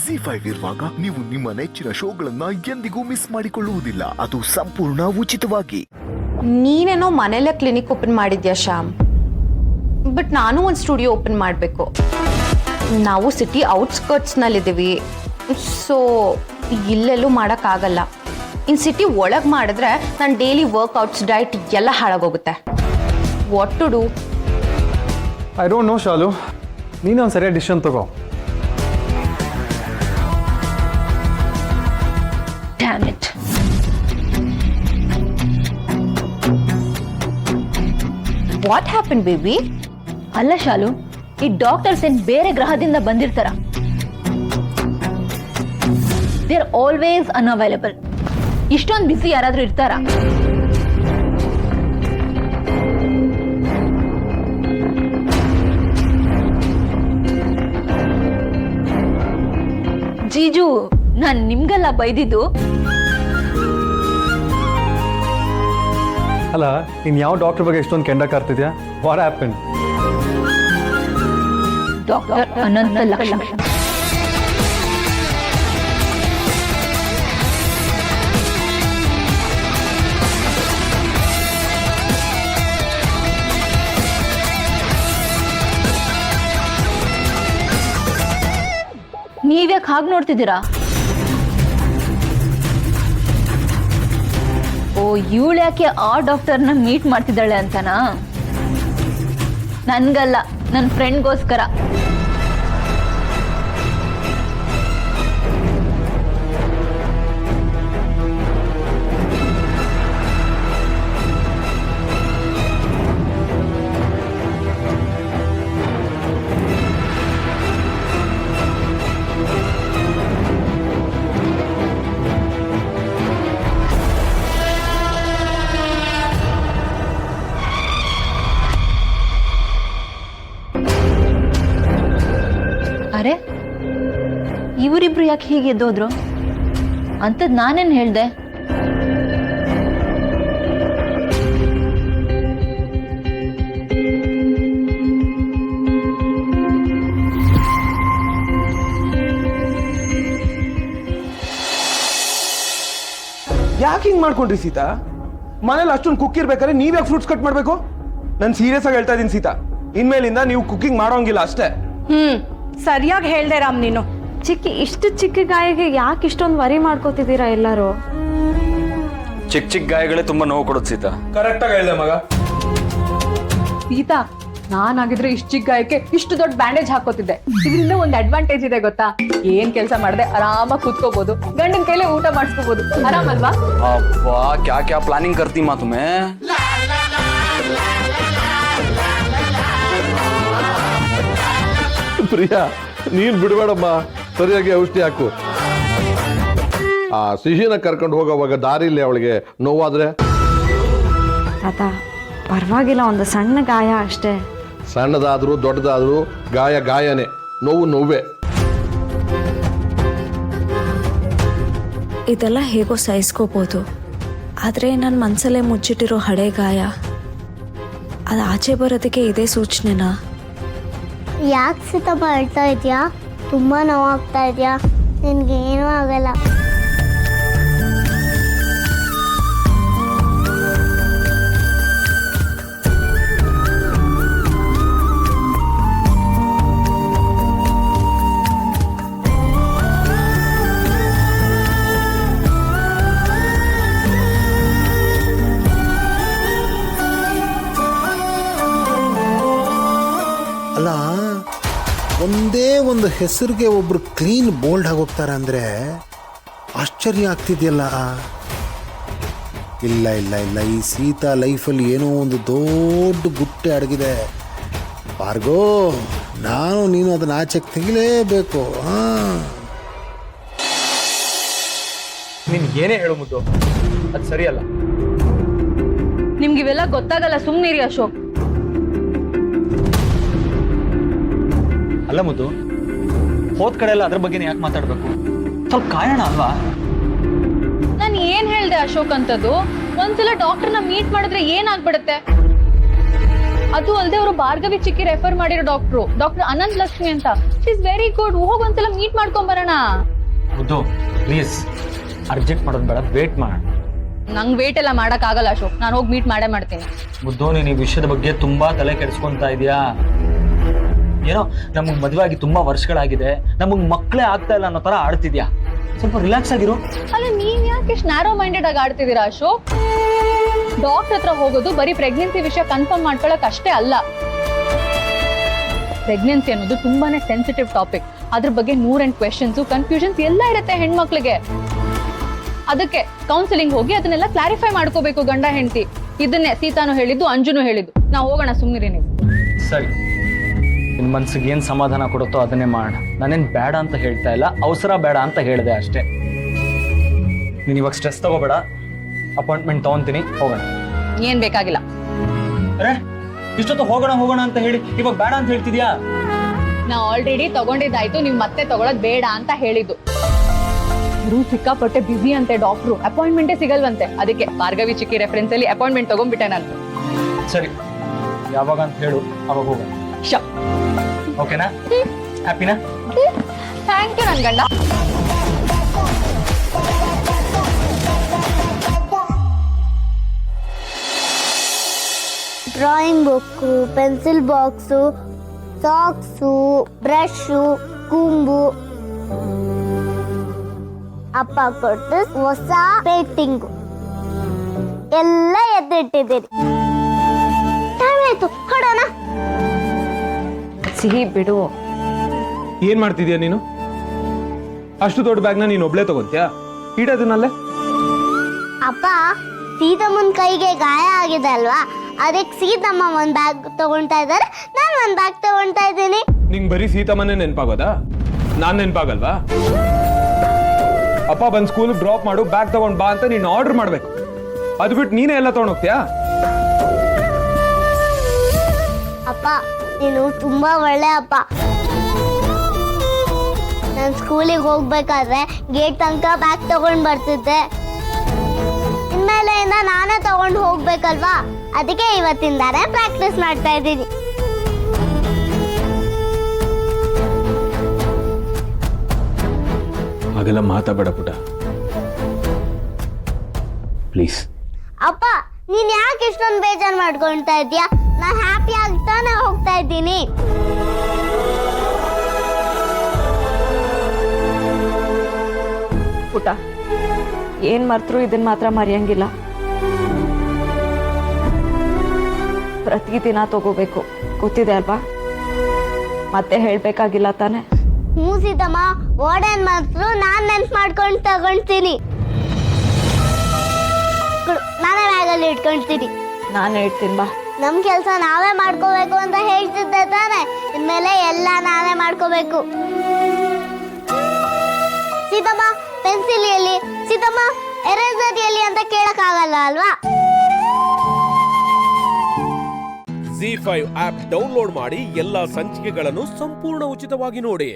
ZEE5 ಇರುವಾಗ ನೀವು ನಿಮ್ಮ ನೆಚ್ಚಿನ ಶೋಗಳನ್ನ ಎಂದಿಗೂ ಮಿಸ್ ಮಾಡಿಕೊಳ್ಳುವುದಿಲ್ಲ. ಅದು ಸಂಪೂರ್ಣ ಉಚಿತವಾಗಿ. ನೀನೇನೋ ಮನೆಯಲ್ಲೇ ಕ್ಲಿನಿಕ್ ಓಪನ್ ಮಾಡಿದ್ಯಾ ಶ್ಯಾಮ್, ಬಟ್ ನಾನು ಒಂದು ಸ್ಟುಡಿಯೋ ಓಪನ್ ಮಾಡಬೇಕು. ನಾವು ಸಿಟಿ ಔಟ್ಸ್ಕರ್ಟ್ಸ್ನಲ್ಲಿದ್ದೀವಿ, ಸೊ ಇಲ್ಲೆಲ್ಲೂ ಮಾಡೋಕ್ಕಾಗಲ್ಲ. ಇನ್ನು ಸಿಟಿ ಒಳಗೆ ಮಾಡಿದ್ರೆ ನನ್ನ ಡೈಲಿ ವರ್ಕ್ಔಟ್ಸ್ ಡಯಟ್ ಎಲ್ಲ ಹಾಳಾಗೋಗುತ್ತೆ. What to do? I don't know Shalu, ನೀನು ಒಂದು ಸರಿಯಾದ ಡಿಸಿಷನ್ ತಗೋ. Damn it. What happened, baby? ಅಲ್ಲ ಶಾಲು, ಈ ಡಾಕ್ಟರ್ಸ್ ಏನ್ ಬೇರೆ ಗ್ರಹದಿಂದ ಬಂದಿರ್ತಾರ? They are always unavailable. ಇಷ್ಟೊಂದು ಬಿಸಿ ಯಾರಾದ್ರೂ ಇರ್ತಾರ? ಜೀಜು, ನಾನ್ ನಿಮ್ಗೆಲ್ಲ ಬೈದಿದ್ದು. ಅಲ್ಲ, ನೀನು ಯಾವ ಡಾಕ್ಟರ್ ಬಗ್ಗೆ ಎಷ್ಟೊಂದು ಕೆಂಡ ಕಾರ್ತಿದ್ಯಾ? What happen? Doctor Anantha Lakshmana. ನೀವ್ಯಾಕೆ ಹಾಗೆ ನೋಡ್ತಿದ್ದೀರಾ? ಓ, ಇವಳು ಯಾಕೆ ಆ ಡಾಕ್ಟರ್ನ ಮೀಟ್ ಮಾಡ್ತಿದ್ದಾಳೆ ಅಂತನಾ? ನನ್ಗಲ್ಲ, ನನ್ನ ಫ್ರೆಂಡ್ಗೋಸ್ಕರ. ಅರೆ, ಇವರಿಬ್ರು ಯಾಕೆ ಹೀಗೆ ಎದ್ದೋದ್ರು? ಅಂತದ್ ನಾನೇನ್ ಹೇಳ್ದೆ? ಯಾಕೆ ಹಿಂಗ್ ಮಾಡ್ಕೊಂಡ್ರಿ ಸೀತಾ? ಮನೇಲಿ ಅಷ್ಟೊಂದು ಕುಕ್ ಇರ್ಬೇಕಾದ್ರೆ ನೀವ್ ಯಾಕೆ ಫ್ರೂಟ್ಸ್ ಕಟ್ ಮಾಡ್ಬೇಕು? ನಾನು ಸೀರಿಯಸ್ ಆಗಿ ಹೇಳ್ತಾ ಇದೀನಿ ಸೀತಾ, ಇನ್ಮೇಲಿಂದ ನೀವು ಕುಕಿಂಗ್ ಮಾಡೋಂಗಿಲ್ಲ ಅಷ್ಟೇ. ಸರಿಯಾಗಿ ಹೇಳ್ದೆ ರಾಮ್ ನೀನು. ಇಷ್ಟು ಚಿಕ್ಕ ಗಾಯಗೆ ಯಾಕೆ ಇಷ್ಟೊಂದು ವರಿ ಮಾಡ್ಕೋತಿದ್ದೀರಾ ಎಲ್ಲರೂ? ಚಿಕ್ಕ ಗಾಯಗಳೇ ತುಂಬಾ ನೋವು ಕೊಡುತ್ತೆ ಸೀತಾ. ಕರೆಕ್ಟ್ ಆಗಿ ಹೇಳ್ದೆ ಮಗ. ಸೀತಾ, ನಾನಾಗಿದ್ರೆ ಇಷ್ಟು ಚಿಕ್ಕ ಗಾಯಕ್ಕೆ ಇಷ್ಟು ದೊಡ್ಡ ಬ್ಯಾಂಡೇಜ್ ಹಾಕೋತಿದ್ದೆ. ಇದರಿಂದ ಒಂದು ಅಡ್ವಾಂಟೇಜ್ ಇದೆ ಗೊತ್ತಾ? ಏನ್ ಕೆಲಸ ಮಾಡದೆ ಆರಾಮಾಗಿ ಕೂತ್ಕೋಬಹುದು, ಗಂಡನ ಕೈಲೇ ಊಟ ಮಾಡಿಸ್ಕೋಬಹುದು. ಆರಾಮಲ್ವಾ? ಅಬ್ಬಾ, ಕ್ಯಾ ಕ್ಯಾ ಪ್ಲಾನಿಂಗ್ ಕರ್ತಿ ಮಾ ತುಮೆ. ಪ್ರಿಯಾ, ನೀನ್ ಬಿಡಬೇಡಮ್ಮ, ಸರಿಯಾಗಿ ಔಷಧಿ ಹಾಕು. ಆ ಸಿಹಿನ ಕರ್ಕೊಂಡು ಹೋಗೋವಾಗ ದಾರಿಲಿ ಅವಳಿಗೆ ನೋವಾದ್ರೆ? ತಾತ, ಪರವಾಗಿಲ್ಲ, ಒಂದು ಸಣ್ಣ ಗಾಯ ಅಷ್ಟೇ. ಸಣ್ಣದಾದ್ರೂ ದೊಡ್ಡದಾದ್ರೂ ಗಾಯ ಗಾಯನೇ, ನೋವು ನೋವೇ. ಇದೆಲ್ಲ ಹೇಗೋ ಸಹಿಸ್ಕೋಬೋದು, ಆದರೆ ನನ್ನ ಮನಸ್ಸಲ್ಲೇ ಮುಚ್ಚಿಟ್ಟಿರೋ ಹಳೆ ಗಾಯ, ಅದು ಆಚೆ ಬರೋದಕ್ಕೆ ಇದೇ ಸೂಚನೆನಾ? ಯಾಕೆ ಸೀತಪ್ಪ ಹೇಳ್ತಾ ಇದೆಯಾ? ತುಂಬ ನೋವಾಗ್ತಾ ಇದೆಯಾ? ನಿನಗೇನೂ ಆಗಲ್ಲ. ಅಲ್ಲ, ಒಂದೇ ಒಂದು ಹೆಸರಿಗೆ ಒಬ್ರು ಕ್ಲೀನ್ ಬೋಲ್ಡ್ ಆಗೋಗ್ತಾರೆ ಅಂದರೆ ಆಶ್ಚರ್ಯ ಆಗ್ತಿದೆಯಲ್ಲ. ಇಲ್ಲ ಇಲ್ಲ ಇಲ್ಲ, ಈ ಸೀತಾ ಲೈಫಲ್ಲಿ ಏನೋ ಒಂದು ದೊಡ್ಡ ಗುಟ್ಟೆ ಅಡಗಿದೆ. ಭಾರ್ಗೋ, ನಾನು ನೀನು ಅದನ್ನ ಆಚೆಗೆ ತೆಗಿಲೇಬೇಕು. ನೀನು ಏನೇ ಹೇಳು ಮುದ್ದು, ಅದು ಸರಿಯಲ್ಲ. ನಿಮ್ಗೆ ಇವೆಲ್ಲ ಗೊತ್ತಾಗಲ್ಲ, ಸುಮ್ನಿರಿ ಅಶೋಕ್. ಅಲ್ಲ ಮುದ್ದು, ಹೋದ್ ಕಡೆ ಎಲ್ಲ ಅದ್ರ ಬಗ್ಗೆ ಯಾಕೆ ಮಾತಾಡ್ಬೇಕು? ಸ್ವಲ್ಪ ಕಾರಣ ಅಲ್ವಾ? ನಾನು ಏನ್ ಹೇಳ್ದೆ ಅಶೋಕ್ ಅಂತದ್ದು? ಒಂದ್ಸಲ ಡಾಕ್ಟರ್ನ ಮೀಟ್ ಮಾಡಿದ್ರೆ ಏನಾಗ್ಬಿಡುತ್ತೆ? ಅದು ಅಲ್ಲದೆ ಅವರು ಭಾರ್ಗವಿ ಚಿಕ್ಕಿ ರೆಫರ್ ಮಾಡಿರೋ ಡಾಕ್ಟರ್ ಅನಂತ್ ಲಕ್ಷ್ಮಿ ಅಂತ. She is very good. ಹೋಗ್ ಒಂದ್ಸಲ ಮೀಟ್ ಮಾಡ್ಕೊಂಡ್ ಬರೋಣ. ಮುದ್ದು ಪ್ಲೀಸ್ ಅರ್ಜೆಂಟ್ ಮಾಡೋದು ಬೇಡ, ವೇಟ್ ಮಾಡೋಣ. ನಂಗ್ ವೇಟ್ ಎಲ್ಲ ಮಾಡಕ್ ಆಗಲ್ಲ ಅಶೋಕ್, ನಾನು ಹೋಗಿ ಮೀಟ್ ಮಾಡೇ ಮಾಡ್ತೀನಿ. ಮುದ್ದು ನೀನು ಈ ವಿಷಯದ ಬಗ್ಗೆ ತುಂಬಾ ತಲೆ ಕೆಡಿಸ್ಕೊಂತಾ ಇದೀಯಾ. ಏನೋ ನಮಗ್ ಮದುವೆ ಆಗಿ ತುಂಬಾ ವರ್ಷಗಳಾಗಿದೆ, ನಮಗ್ ಮಕ್ಕಳೇ ಆಗ್ತಾ ಇಲ್ಲ ಅನ್ನೋ ತರ ಆಡ್ತಿದ್ಯಾ. ಸ್ವಲ್ಪ ರಿಲ್ಯಾಕ್ಸ್ ಆಗಿರು. ಅಲ್ಲ ನೀವ್ ಯಾಕೆ ಇಷ್ಟು ನ್ಯಾರೋ ಮೈಂಡೆಡ್ ಆಗಿ ಆಡ್ತಿದ್ದೀರಾ ಅಶೋಕ್? ಡಾಕ್ಟರ್ ಹತ್ರ ಹೋಗೋದು ಬರೀ ಪ್ರೆಗ್ನೆನ್ಸಿ ವಿಷಯ ಕನ್ಫರ್ಮ್ ಮಾಡ್ಕೊಳಕ್ ಅಷ್ಟೇ ಅಲ್ಲ. ಪ್ರೆಗ್ನೆನ್ಸಿ ಅನ್ನೋದು ತುಂಬಾನೇ ಸೆನ್ಸಿಟಿವ್ ಟಾಪಿಕ್. ಅದ್ರ ಬಗ್ಗೆ 100 ಕ್ವೆಶನ್ಸ್, ಕನ್ಫ್ಯೂಷನ್ಸ್ ಎಲ್ಲ ಇರುತ್ತೆ ಹೆಣ್ಮಕ್ಳಿಗೆ. ಅದಕ್ಕೆ ಕೌನ್ಸಿಲಿಂಗ್ ಹೋಗಿ ಅದನ್ನೆಲ್ಲ ಕ್ಲಾರಿಫೈ ಮಾಡ್ಕೋಬೇಕು ಗಂಡ ಹೆಂಡತಿ. ಇದನ್ನೇ ಸೀತಾನು ಹೇಳಿದ್ದು, ಅಂಜುನು ಹೇಳಿದ್ದು. ನಾವು ಹೋಗೋಣ, ಸುಮ್ಮನಿರಿ ನೀವು. ಸರಿ, ನಿನ್ ಮನ್ಸಿಗೆ ಏನ್ ಸಮಾಧಾನ ಕೊಡುತ್ತೋ ಅದನ್ನೇ ಮಾಡೋಣ. ನಾನೇನ್ ಬೇಡ ಅಂತ ಹೇಳ್ತಾ ಇಲ್ಲ, ಅವಸರ ಬೇಡ ಅಂತ ಹೇಳಿದೆ ಅಷ್ಟೇ. ನೀನ್ ಇವಾಗ ಸ್ಟ್ರೆಸ್ ತಗೋಬೇಡ, ಅಪಾಯಿಂಟ್ಮೆಂಟ್ ತಗೊಂತೀನಿ, ಹೋಗೋಣ. ಏನ್ ಬೇಕಾಗಿಲ್ಲ. ಅರೆ ಇಷ್ಟೊತ್ತು ಹೋಗೋಣ ಅಂತ ಹೇಳಿ ಇವಾಗ ಬೇಡ ಅಂತ ಹೇಳ್ತಿದ್ಯಾ? ನಾ ಆಲ್ರೆಡಿ ತಗೊಂಡಿದ್ದಾಯ್ತು, ನೀವ್ ಮತ್ತೆ ತಗೊಳೋದ್ ಬೇಡ ಅಂತ ಹೇಳಿದ್ದು. ಇವ್ರು ಸಿಕ್ಕಾಪಟ್ಟೆ ಬಿಸಿ ಅಂತೆ ಡಾಕ್ಟ್ರು, ಅಪಾಯಿಂಟ್ಮೆಂಟೇ ಸಿಗಲ್ವಂತೆ. ಅದಕ್ಕೆ ಭಾರ್ಗವಿ ಚಿಕ್ಕಿ ರೆಫರೆನ್ಸ್ ಅಲ್ಲಿ ಅಪಾಯಿಂಟ್ಮೆಂಟ್ ತಗೊಂಡ್ಬಿಟ್ಟೆ ನಾನು. ಸರಿ, ಯಾವಾಗ ಅಂತ ಹೇಳು, ಅವಾಗ ಹೋಗೋಣ. ಓಕೆನಾ? ಹ್ಯಾಪಿನಾ? ಥ್ಯಾಂಕ್ ಯು ನನ್ ಗಂಡ. Drawing book, pencil box, socks, brush, comb, ಅಪ್ಪ ಕೊಟ್ಟು ಹೊಸ ಪೇಂಟಿಂಗು ಎಲ್ಲ ಎತ್ತಿಟ್ಟಿದ್ದೀರಿ. ಟೈಮ್ ಆಯ್ತು, ಹೊಡೋಣ. ಸಿಹಿ ಬಿಡು. ಏನ್ ಮಾಡ್ತಿದ್ಯಾ ನೀನು? ಅಷ್ಟು ದೊಡ್ಡ ಬ್ಯಾಗ್ನ ನೀನು ಒಬ್ಳೆ ತಗೊಂತ್ಯಾ? ಇಡೋದನ್ನಲ್ಲೇ. ಅಪ್ಪ, ಸೀತಮ್ಮನ ಕೈಗೆ ಗಾಯ ಆಗಿದೆ ಅಲ್ವಾ, ಅದಕ್ಕೆ ಸೀತಮ್ಮ ಒಂದ್ ಬ್ಯಾಗ್ ತಗೊಳ್ತಾ ಇದ್ದಾರೆ, ನಾನು ಒಂದ್ ಬ್ಯಾಗ್ ತಗೊಳ್ತಾ ಇದ್ದೀನಿ. ನಿಂಗ್ ಬರೀ ಸೀತಮ್ಮನೇ ನೆನ್ಪಾಗೋದಾ? ನಾನ್ ನೆನ್ಪಾಗಲ್ವಾ? ಅಪ್ಪ ಬಂದ್ ಸ್ಕೂಲ್ ಡ್ರಾಪ್ ಮಾಡು, ಬ್ಯಾಗ್ ತಗೊಂಡ್ ಬಾ ಅಂತ ನೀನು ಆರ್ಡರ್ ಮಾಡ್ಬೇಕು. ಅದು ಬಿಟ್ಟು ನೀನೇ ಎಲ್ಲ ತಗೊಂಡೋಗ್ತೀಯಾ? ಅಪ್ಪ, ನೀನು ತುಂಬಾ ಒಳ್ಳೆ ಅಪ್ಪ. ನಾನು ಸ್ಕೂಲಿಗೆ ಹೋಗ್ಬೇಕಾದ್ರೆ ಗೇಟ್ ತನಕ ಬ್ಯಾಗ್ ತಗೊಂಡ್ ಬರ್ತಿದ್ದೆ. ಇನ್ಮೇಲೆಯಿಂದ ನಾನೇ ತಗೊಂಡು ಹೋಗ್ಬೇಕಲ್ವಾ, ಅದಕ್ಕೆ ಇವತ್ತಿಂದಾನೇ ಪ್ರಾಕ್ಟೀಸ್ ಮಾಡ್ತಾ ಇದ್ದೀನಿ. ಹಾಗೆಲ್ಲ ಮಾತಾಡಬೇಡ ಪುಟ, ಪ್ಲೀಸ್. ಅಪ್ಪ, ನೀನ್ ಯಾಕೆ ಇಷ್ಟೊಂದು ಬೇಜಾರು ಮಾಡ್ಕೊಳ್ತಾ ಇದೀಯಾ? ನಾನು ಹ್ಯಾಪಿ ಆಗ್ತಾನೆ ಹೋಗ್ತಾ ಇದ್ದೀನಿ. ಪುಟ, ಏನ್ ಮರ್ತರು ಇದನ್ನ ಮಾತ್ರ ಮರೆಯಂಗಿಲ್ಲ. ಪ್ರತಿದಿನ ತಗೋಬೇಕು, ಗೊತ್ತಿದೆ ಅಲ್ವಾ? ಮತ್ತೆ ಹೇಳ್ಬೇಕಾಗಿಲ್ಲ ತಾನೆ? ಹ್ಞೂ ಸೀತಮ್ಮ, ಓಡನ್ ಮಾತ್ರ ನಾನ್ ನೆನ್ಪು ಮಾಡ್ಕೊಂಡು ತಗೊಳ್ತೀನಿ. ನಾನೇ ಬ್ಯಾಗಲ್ಲಿ ಇಟ್ಕೊಳ್ತೀನಿ. ನಾನು ಹೇಳ್ತೀನಿ ಬಾ. ನಮ್ ಕೆಲಸ ನಾವೇ ಮಾಡ್ಕೋಬೇಕು ಅಂತ ಹೇಳ್ತಿದ್ದೆ ತಾನೆ, ಇನ್ಮೇಲೆ ಎಲ್ಲ ನಾವೇ ಮಾಡ್ಕೋಬೇಕು. ಸೀತಮ್ಮ, ಪೆನ್ಸಿಲ್ ಎಲ್ಲಿ? ಸೀತಮ್ಮ, ಎರೇಸರ್ ಎಲ್ಲಿ ಅಂತ ಕೇಳಕ್ಕಾಗಲ್ಲ ಅಲ್ವಾ? ZEE5 ಆಪ್ ಡೌನ್ಲೋಡ್ ಮಾಡಿ ಎಲ್ಲಾ ಸಂಚಿಕೆಗಳನ್ನು ಸಂಪೂರ್ಣ ಉಚಿತವಾಗಿ ನೋಡಿ.